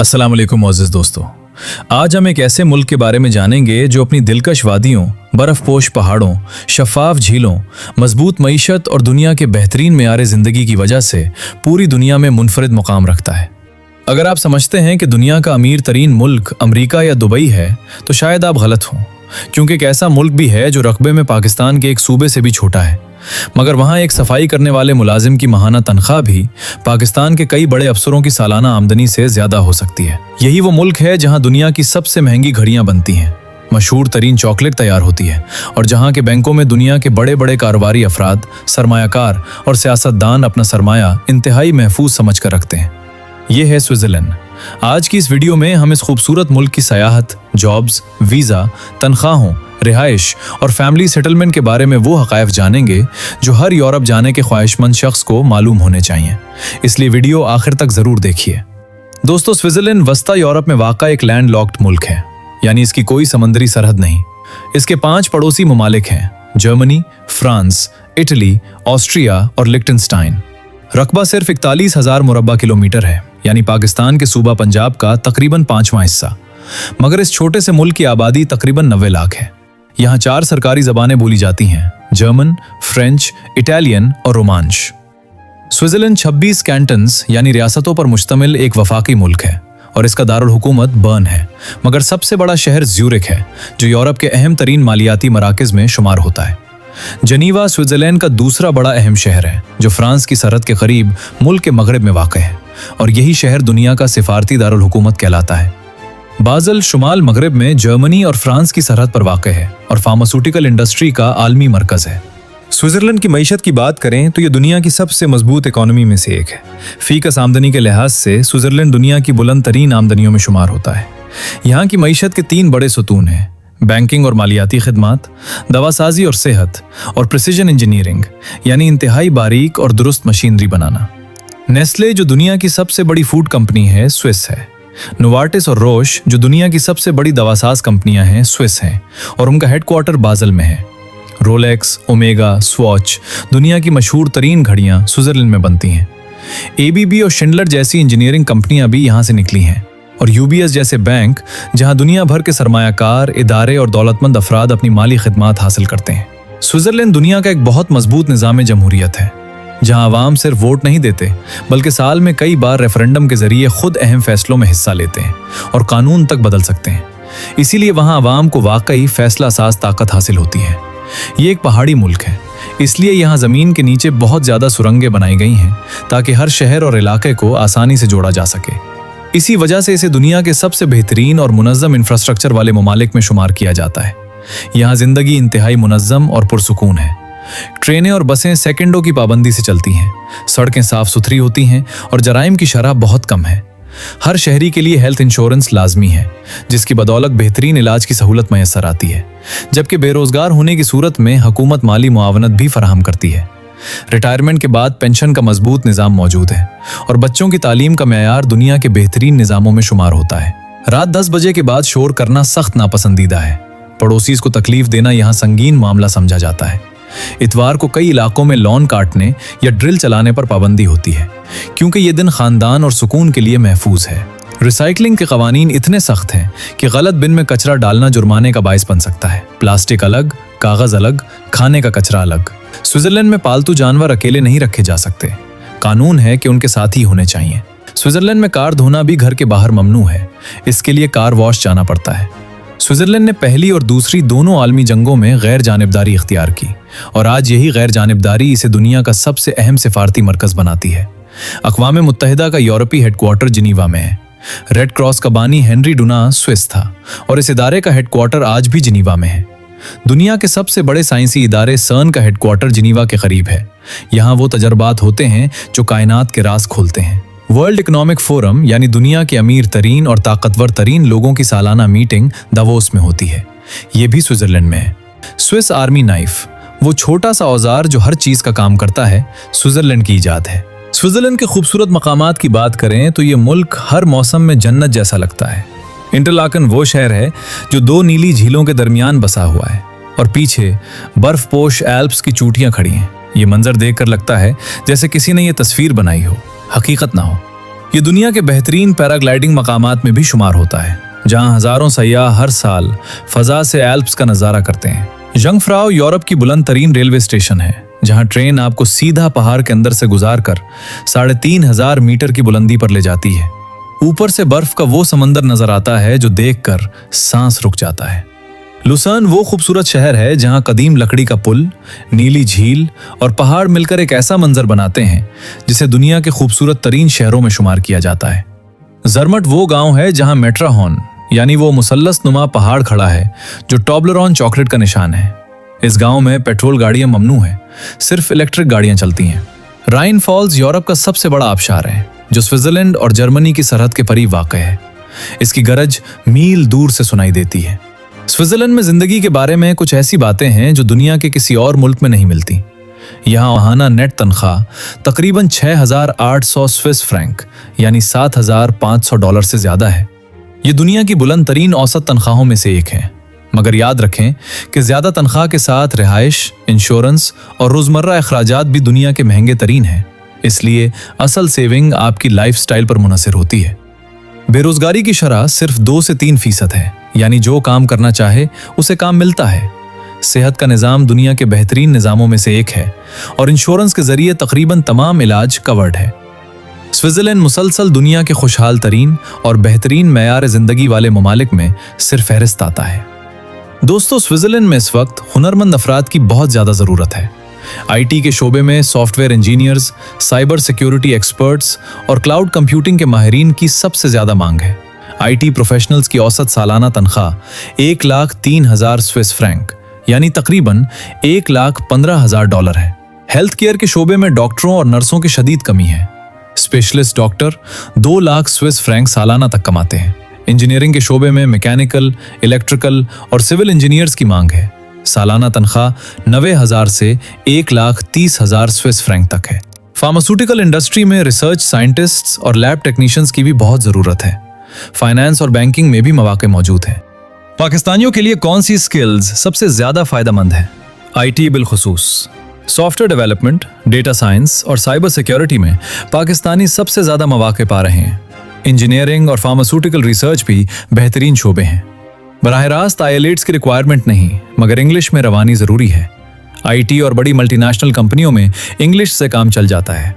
अस्सलाम वालेकुम मोअज़्ज़िज़ दोस्तों। आज हम एक ऐसे मुल्क के बारे में जानेंगे जो अपनी दिलकश वादियों, बर्फ़पोश पहाड़ों, शफाफ झीलों, मजबूत मईशत और दुनिया के बेहतरीन मेयार ज़िंदगी की वजह से पूरी दुनिया में मुनफरिद मुकाम रखता है। अगर आप समझते हैं कि दुनिया का अमीर तरीन मुल्क अमरीका या दुबई है तो शायद आप गलत हों, क्योंकि एक ऐसा मुल्क भी है जो रकबे में पाकिस्तान के एक सूबे से भी छोटा है, मगर वहाँ एक सफाई करने वाले मुलाजिम की माहाना तनख्वाह भी पाकिस्तान के कई बड़े अफसरों की सालाना आमदनी से ज्यादा हो सकती है। यही वो मुल्क है जहाँ दुनिया की सबसे महंगी घड़ियां बनती हैं, मशहूर तरीन चॉकलेट तैयार होती है और जहाँ के बैंकों में दुनिया के बड़े बड़े कारोबारी अफराद, सरमायाकार और सियासतदान अपना सरमाया इंतहाई महफूज समझ कर रखते हैं। ये है स्विट्जरलैंड। आज की इस वीडियो में हम इस खूबसूरत मुल्क की सयाहत, जॉब्स, वीज़ा, तनख्वाहों, रिहाइश और फैमिली सेटलमेंट के बारे में वो हक़ाइक़ जानेंगे जो हर यूरोप जाने के ख्वाहिशमंद शख्स को मालूम होने चाहिए, इसलिए वीडियो आखिर तक ज़रूर देखिए। दोस्तों, स्विट्जरलैंड वस्ता यूरोप में वाक़ा एक लैंड लॉक्ड मुल्क है, यानी इसकी कोई समंदरी सरहद नहीं। इसके 5 पड़ोसी ममालिक हैं: जर्मनी, फ्रांस, इटली, ऑस्ट्रिया और लिechtenstein। रकबा सिर्फ 41,000 मुरब्बा किलोमीटर है, यानी पाकिस्तान के सूबा पंजाब का तकरीबन 5वां हिस्सा। मगर इस छोटे से मुल्क की आबादी तकरीबन 90 लाख है। यहाँ 4 सरकारी ज़बानें बोली जाती हैं: जर्मन, फ्रेंच, इटालियन और रोमांश। स्विट्जरलैंड 26 कैंटन्स यानी रियासतों पर मुश्तमिल एक वफाकी मुल्क है और इसका दारुल हुकूमत बर्न है, मगर सबसे बड़ा शहर ज्यूरिख है जो यूरोप के अहम तरीन मालियाती मराकज़ में शुमार होता है। जनीवा स्विट्जरलैंड का दूसरा बड़ा अहम शहर है जो फ्रांस की सरहद के करीब मुल्क के मगरब में वाक़ है, और यही शहर दुनिया का सिफारती दारुल हुकूमत कहलाता है। बाज़ल शुमाल मगरब में जर्मनी और फ्रांस की सरहद पर वाक़ है और फार्मास्यूटिकल इंडस्ट्री का आलमी मरकज़ है। स्विट्जरलैंड की मईशत की बात करें तो ये दुनिया की सबसे मजबूत इकॉनमी में से एक है। फीकस आमदनी के लिहाज से स्विट्जरलैंड दुनिया की बुलंद तरीन आमदनियों में शुमार होता है। यहाँ की मईशत के 3 बड़े सुतून हैं: बैंकिंग और मालियाती खिदमात, दवासाजी और सेहत, और प्रिसिजन इंजीनियरिंग यानी इंतहाई बारीक और दुरुस्त मशीनरी बनाना। नेस्ले जो दुनिया की सबसे बड़ी फूड कंपनी है, स्विस है। नोवार्टिस और रोश जो दुनिया की सबसे बड़ी दवासाज कंपनियां हैं, स्विस हैं और उनका हेडक्वार्टर बाज़ल में है। रोलेक्स, ओमेगा, स्वॉच दुनिया की मशहूर तरीन घड़ियां स्विट्जरलैंड में बनती हैं। एबीबी और शिंडलर जैसी इंजीनियरिंग कंपनियां भी यहाँ से निकली हैं, और यूबीएस जैसे बैंक जहां दुनिया भर के सरमायाकार, इदारे और दौलतमंद अफराद अपनी माली खिदमात हासिल करते हैं। स्विट्जरलैंड दुनिया का एक बहुत मजबूत निज़ाम जमहूरियत है, जहां आवाम सिर्फ वोट नहीं देते बल्कि साल में कई बार रेफरेंडम के जरिए खुद अहम फैसलों में हिस्सा लेते हैं और कानून तक बदल सकते हैं। इसीलिए वहां आवाम को वाकई फैसला साज ताकत हासिल होती है। ये एक पहाड़ी मुल्क है, इसलिए यहाँ ज़मीन के नीचे बहुत ज़्यादा सुरंगें बनाई गई हैं ताकि हर शहर और इलाके को आसानी से जोड़ा जा सके। इसी वजह से इसे दुनिया के सबसे बेहतरीन और मुनज़्ज़म इंफ्रास्ट्रक्चर वाले ममालिक में शुमार किया जाता है। यहाँ ज़िंदगी इंतहाई मुनज़्ज़म और पुरसुकून है। ट्रेनें और बसें सेकंडों की पाबंदी से चलती हैं, सड़कें साफ सुथरी होती हैं और जराइम की शरह बहुत कम है। हर शहरी के लिए हेल्थ इंश्योरेंस लाजमी है, जिसकी बदौलत बेहतरीन इलाज की सहूलत मैसर आती है, जबकि बेरोजगार होने की सूरत में हुकूमत माली मुआवनत भी फराहम करती है। रिटायरमेंट के बाद पेंशन का मजबूत निज़ाम मौजूद है और बच्चों की तालीम का मेयार दुनिया के बेहतरीन निज़ामों में शुमार होता है। रात 10 बजे के बाद शोर करना सख्त नापसंदीदा है। पड़ोसी को तकलीफ देना यहाँ संगीन मामला समझा जाता है। इतवार को कई इलाकों में लॉन काटने या ड्रिल चलाने पर पाबंदी होती है, क्योंकि ये दिन खानदान और सुकून के लिए महफूज है। रिसाइकलिंग के कवानीन इतने सख्त हैं कि गलत बिन में कचरा डालना जुर्माने का बाइस बन सकता है। प्लास्टिक अलग, कागज अलग, खाने का कचरा अलग। स्विट्जरलैंड में पालतू जानवर अकेले नहीं रखे जा सकते। कानून है कि उनके साथी होने चाहिए। स्विट्जरलैंड में कार धोना भी घर के बाहर ममनू है, इसके लिए कार वॉश जाना पड़ता है। स्विट्जरलैंड ने पहली और दूसरी दोनों आलमी जंगों में गैर जानिबदारी इख्तियार की और आज यही गैर जानिबदारी इसे दुनिया का सबसे अहम सिफारती मरकज बनाती है। अक़वाम मुत्तहिदा का यूरोपीय हेडक्वार्टर जिनीवा में है। रेड क्रॉस का बानी हेनरी डुना स्विस था और इस इदारे का हेडक्वार्टर आज भी जिनीवा में है। दुनिया के सबसे बड़े साइंसी इदारे सर्न का हेडक्वार्टर जिनीवा के करीब है। यहाँ वो तजर्बात होते हैं जो कायनात के राज खोलते हैं। वर्ल्ड इकोनॉमिक फोरम यानी दुनिया के अमीर तरीन और ताकतवर तरीन लोगों की सालाना मीटिंग दावोस में होती है। ये भी स्विट्जरलैंड में है। स्विस आर्मी नाइफ, वो छोटा सा औजार जो हर चीज का काम करता है, स्विट्जरलैंड की इजाद है। स्विट्जरलैंड के खूबसूरत मकामात की बात करें तो ये मुल्क हर मौसम में जन्नत जैसा लगता है। इंटरलाकन वो शहर है जो 2 नीली झीलों के दरमियान बसा हुआ है और पीछे बर्फपोश एल्प्स की चोटियां खड़ी हैं। ये मंजर देखकर लगता है जैसे किसी ने ये तस्वीर बनाई हो, हकीकत ना हो। ये दुनिया के बेहतरीन पैराग्लाइडिंग मकामात में भी शुमार होता है, जहां हजारों सयाह हर साल फजा से एल्प्स का नजारा करते हैं। जंगफ्राउ यूरोप की बुलंद तरीन रेलवे स्टेशन है, जहां ट्रेन आपको सीधा पहाड़ के अंदर से गुजार कर 3500 मीटर की बुलंदी पर ले जाती है। ऊपर से बर्फ का वो समंदर नजर आता है जो देखकर सांस रुक जाता है। लुसर्न वो खूबसूरत शहर है जहां कदीम लकड़ी का पुल, नीली झील और पहाड़ मिलकर एक ऐसा मंजर बनाते हैं जिसे दुनिया के खूबसूरत तरीन शहरों में शुमार किया जाता है। जरमट वो गांव है जहां मेट्राहॉर्न यानी वो मुसल्लस नुमा पहाड़ खड़ा है जो टॉबलरॉन चॉकलेट का निशान है। इस गांव में पेट्रोल गाड़ियां ममनू हैं, सिर्फ इलेक्ट्रिक गाड़ियां चलती हैं। राइन फॉल्स यूरोप का सबसे बड़ा आबशार है जो स्विट्जरलैंड और जर्मनी की सरहद के करीब वाक़ है। इसकी गरज मील दूर से सुनाई देती है। स्विट्जरलैंड में जिंदगी के बारे में कुछ ऐसी बातें हैं जो दुनिया के किसी और मुल्क में नहीं मिलती। यहाँ माहाना नेट तनख्वाह तकरीबन 6,800 स्विस फ्रैंक यानी $7,500 से ज्यादा है। ये दुनिया की बुलंद तरीन औसत तनख्वाहों में से एक है, मगर याद रखें कि ज्यादा तनख्वाह के साथ रिहाइश, इंश्योरेंस और रोजमर्रा अखराजात भी दुनिया के महंगे तरीन हैं। इसलिए असल सेविंग आपकी लाइफस्टाइल पर मुनहसर होती है। बेरोजगारी की शरह सिर्फ 2 से 3% है, यानी जो काम करना चाहे उसे काम मिलता है। सेहत का निज़ाम दुनिया के बेहतरीन निज़ामों में से एक है और इंश्योरेंस के जरिए तकरीबन तमाम इलाज कवर्ड है। स्विट्जरलैंड मुसलसल दुनिया के खुशहाल तरीन और बेहतरीन मयार जिंदगी वाले ममालिक में सिर्फ फहरिस्त आता है। दोस्तों, स्विट्जरलैंड में इस वक्त हुनरमंद अफराद की बहुत ज्यादा जरूरत है। IT के शोबे में software engineers, cyber security experts और क्लाउड कंप्यूटिंग के माहिरीन की सबसे ज्यादा मांग है। IT प्रोफेशनल्स की औसत सालाना तनख्वाह 1,03,000 स्विस फ्रैंक यानी तकरीबन $1,15,000 है। हेल्थ केयर के शोबे में डॉक्टरों और नर्सों की शदीद कमी है। Specialist doctor 2 lakh Swiss franc सालाना तक कमाते हैं। इंजीनियरिंग के शोबे में मैकेनिकल, इलेक्ट्रिकल और सिविल इंजीनियर्स की मांग है। सालाना तनख्वाह 90,000 से 1,30,000 स्विस फ्रैंक तक है। फार्मास्यूटिकल इंडस्ट्री में रिसर्च साइंटिस्ट्स और लैब टेक्नीशियंस की भी बहुत जरूरत है। फाइनेंस और बैंकिंग में भी मौके मौजूद हैं। पाकिस्तानियों के लिए कौन सी स्किल्स सबसे ज्यादा फायदेमंद है? IT बिलखुसूस सॉफ्टवेयर डेवलपमेंट, डेटा साइंस और साइबर सिक्योरिटी में पाकिस्तानी सबसे ज्यादा मौके पा रहे हैं। इंजीनियरिंग और फार्मास्यूटिकल रिसर्च भी बेहतरीन शोबे हैं। बराह रास्त IELTS की रिक्वायरमेंट नहीं, मगर इंग्लिश में रवानी जरूरी है। IT और बड़ी मल्टीनेशनल कंपनियों में इंग्लिश से काम चल जाता है,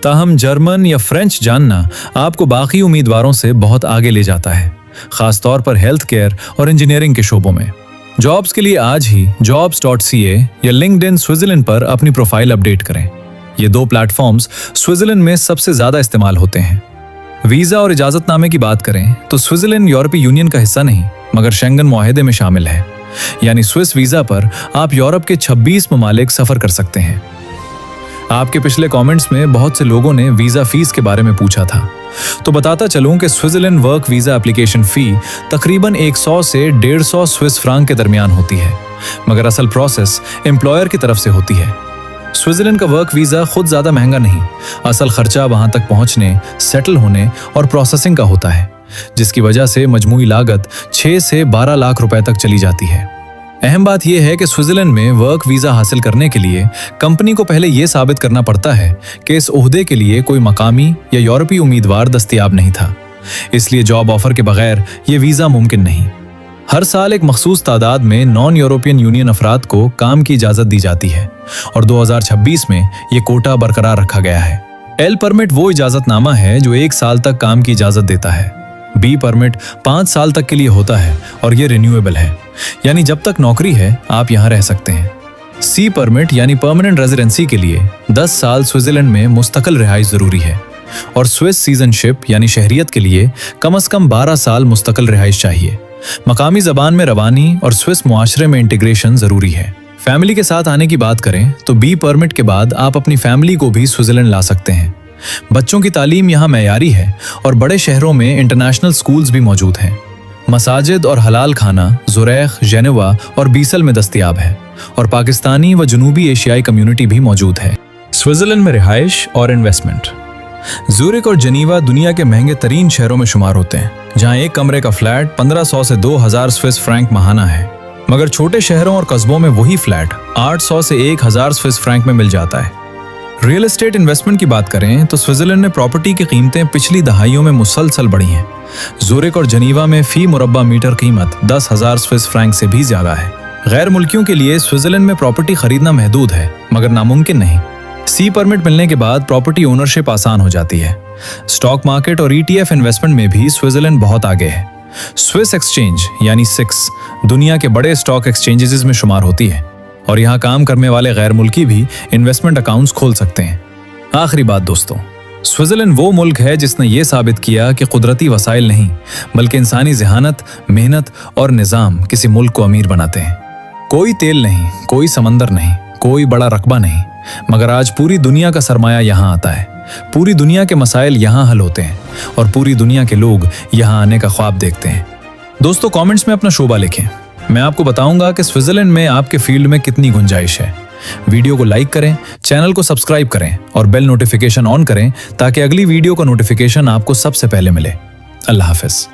ताहम जर्मन या फ्रेंच जानना आपको बाकी उम्मीदवारों से बहुत आगे ले जाता है, खासतौर पर हेल्थ केयर और इंजीनियरिंग के शोबों में। जॉब्स के लिए आज ही jobs.ca या लिंक्डइन स्विट्जरलैंड पर अपनी प्रोफाइल अपडेट करें। ये 2 प्लेटफॉर्म्स स्विट्जरलैंड में सबसे ज्यादा इस्तेमाल होते हैं। वीजा और इजाजतनामे की बात करें तो स्विट्जरलैंड यूरोपीय यूनियन का हिस्सा नहीं, मगर शेंगन मुआहदे में शामिल है, यानी स्विस वीजा पर आप यूरोप के 26 ममालिक सफर कर सकते हैं। आपके पिछले कमेंट्स में बहुत से लोगों ने वीजा फीस के बारे में पूछा था, तो बताता चलूं कि Switzerland work visa application fee तकरीबन 100 से 150 स्विस फ्रांक के दरमियान होती है, मगर असल प्रोसेस एम्प्लॉयर की तरफ से होती है। स्विट्जरलैंड का वर्क वीजा खुद ज्यादा महंगा नहीं, असल खर्चा वहां तक पहुंचने, सेटल होने और प्रोसेसिंग का होता है, जिसकी वजह से मजमूई लागत 6 से 12 लाख रुपए तक चली जाती है। अहम बात यह है कि स्विट्जरलैंड में वर्क वीजा हासिल करने के लिए कंपनी को पहले यह साबित करना पड़ता है कि इस ओहदे के लिए कोई मकामी या यूरोपीय उम्मीदवार दस्तयाब नहीं था, इसलिए जॉब ऑफर के बगैर यह वीजा मुमकिन नहीं। हर साल एक मखसूस तादाद में नॉन यूरोपियन यूनियन अफराद को काम की इजाजत दी जाती है और 2026 में यह कोटा बरकरार रखा गया है। L परमिट वो इजाजतनामा है जो 1 साल तक काम की इजाजत देता है। B परमिट 5 साल तक के लिए होता है और ये रिन्यूएबल है, यानी जब तक नौकरी है आप यहाँ रह सकते हैं। C परमिट यानी परमानेंट रेजिडेंसी के लिए 10 साल स्विट्जरलैंड में मुस्तकिल रिहाइश जरूरी है और स्विस सीजनशिप यानी शहरियत के लिए कम से कम 12 साल मुस्तकिल रिहाइश चाहिए। मकामी जबान में रवानी और स्विस मुआशरे में इंटीग्रेशन जरूरी है। फैमिली के साथ आने की बात करें तो B परमिट के बाद आप अपनी फैमिली को भी स्विट्जरलैंड ला सकते हैं। बच्चों की तालीम यहाँ मयारी है और बड़े शहरों में इंटरनेशनल स्कूल्स भी मौजूद हैं। मसाजिद और हलाल खाना ज़ुरैख, जेनेवा और बीसल में दस्तयाब है और पाकिस्तानी व जनूबी एशियाई कम्युनिटी भी मौजूद है। स्विट्जरलैंड में रिहाइश और इन्वेस्टमेंट। ज़ूरिक और जनीवा दुनिया के महंगे तरीन शहरों में शुमार होते हैं, जहाँ एक कमरे का फ्लैट 1500 से 2000 स्विस फ्रैंक माहाना है, मगर छोटे शहरों और कस्बों में वही फ्लैट 800 से 1000 स्विस फ्रैंक में मिल जाता है। रियल एस्टेट इन्वेस्टमेंट की बात करें तो स्विट्जरलैंड में प्रॉपर्टी की कीमतें पिछली दहाइयों में मुसलसल बढ़ी हैं। ज़ूरिक और जनीवा में फी मुरब्बा मीटर कीमत 10,000 स्विस फ्रैंक से भी ज्यादा है। गैर मुल्कियों के लिए स्विट्जरलैंड में प्रॉपर्टी खरीदना महदूद है मगर नामुमकिन नहीं। सी परमिट मिलने के बाद प्रॉपर्टी ओनरशिप आसान हो जाती है। स्टॉक मार्केट और ETF इन्वेस्टमेंट में भी स्विट्जरलैंड बहुत आगे है। स्विस एक्सचेंज यानी सिक्स दुनिया के बड़े स्टॉक एक्सचेंजेस में शुमार होती है और यहाँ काम करने वाले गैर मुल्की भी इन्वेस्टमेंट अकाउंट्स खोल सकते हैं। आखिरी बात दोस्तों, स्विट्जरलैंड वो मुल्क है जिसने ये साबित किया कि कुदरती वसाइल नहीं बल्कि इंसानी ज़हानत, मेहनत और निज़ाम किसी मुल्क को अमीर बनाते हैं। कोई तेल नहीं, कोई समंदर नहीं, कोई बड़ा रकबा नहीं, मगर आज पूरी दुनिया का सरमाया यहाँ आता है। पूरी दुनिया के मसाइल यहाँ हल होते हैं और पूरी दुनिया के लोग यहाँ आने का ख्वाब देखते हैं। दोस्तों कमेंट्स में अपना शोबा लिखें, मैं आपको बताऊंगा कि स्विट्जरलैंड में आपके फील्ड में कितनी गुंजाइश है। वीडियो को लाइक करें, चैनल को सब्सक्राइब करें और बेल नोटिफिकेशन ऑन करें ताकि अगली वीडियो का नोटिफिकेशन आपको सबसे पहले मिले। अल्लाह हाफिज।